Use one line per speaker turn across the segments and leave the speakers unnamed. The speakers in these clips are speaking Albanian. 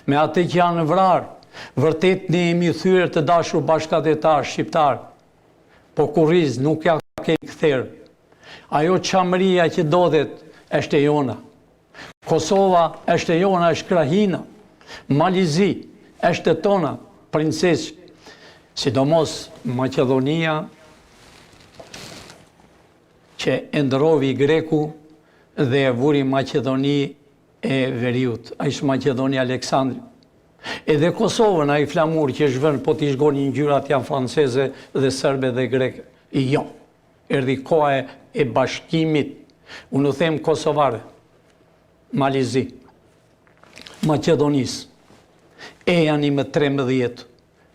me atë që janë vrarë. Vërtet ne jemi thyer të dashur bashkëdhetar shqiptar, po kurriz nuk ja kemi kthyer. Ajo çamëria që dodhet është e jona. Kosova është e jona, është krahina. Malizi është e tona, princesë. Sidomos Maqedonia që e ndrovi Greku dhe e vuri Maqedoni e Veriut. A ishte Maqedonia Aleksandri. Edhe Kosovën, a i flamur që është vënë, po t'i shgoni ngjyrat janë franceze dhe serbe dhe greke. Jo, erdhi koha e bashkimit. Unë them kosovare, Malizi, Maqedonis, e janë më 13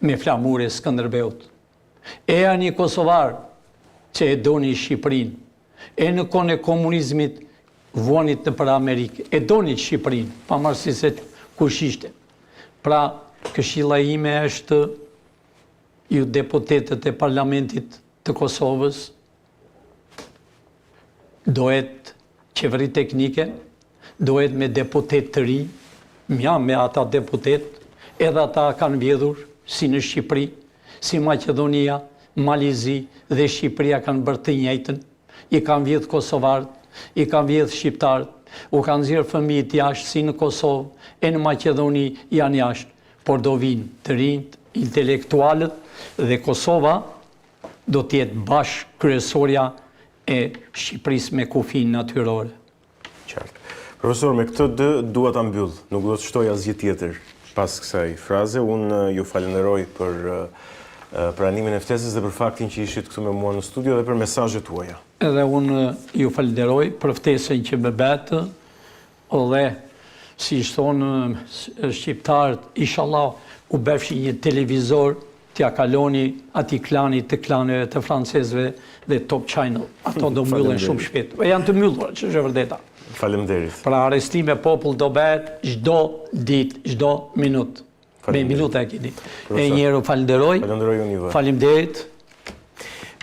me flamur e Skënderbeut. E janë kosovar që e doni Shqipërinë. E në kohën e komunizmit vuanit në për Amerikë. E doni Shqipërinë, pavarësisht se kush ishte. Pra, këshilla ime është ju deputetët e parlamentit të Kosovës, dohet qeveri teknike, dohet me deputet të ri, me ata deputet, edhe ata kanë vjedhur, si në Shqipëri, si Maqedonia, Malizi dhe Shqipëria kanë bërë të njëjtën, i kanë vjedhë Kosovarët, i kanë vjedhë Shqiptarët, u kanë nxjerrë fëmijët jashtë si në Kosovë, e në Maqedoni janë jashtë, por do vinë të rinjt, intelektualët dhe Kosova do t'jetë bashkë kryesorja e Shqipërisë me kufijnë natyrore.
Qartë. Profesor, me këtë dua ta mbyll, nuk do të shtoj asgjë tjetër pas kësaj fraze. Unë ju falenderoj për pranimin e ftesës dhe për faktin që ishit këtu me mua në studio dhe për mesazhet tuaja.
Edhe unë ju falenderoj për ftesën që më bëtë, dhe si thonë shqiptarët, inshallah u bëfshi një televizor t'ja kaloni ati klanit të klaneve të francezëve dhe Top Channel. Ato do mbyllen shumë shpejt. E janë të mbyllur, që është e vërteta.
Faleminderit.
Pra arrestime popull do bëhet çdo ditë, çdo minutë. Me minuta e keni. E njëherë falenderoj.
Falenderoj unë juve.
Faleminderit.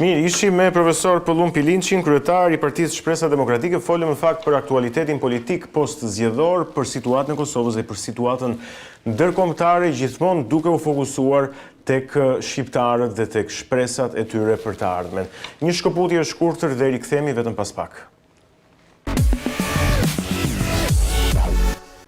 Mirë, ishim me profesor Pëllum Pilinçin, kryetar i Partisë Shpresa Demokratike, folëm në fakt për aktualitetin politik post-zgjedhor, për situatën e Kosovës dhe për situatën ndërkombëtare, gjithmonë duke u fokusuar tek shqiptarët dhe tek shpresat e tyre për të ardhmen. Një shkëputje e shkurtër dhe rikthehemi vetëm pas pak.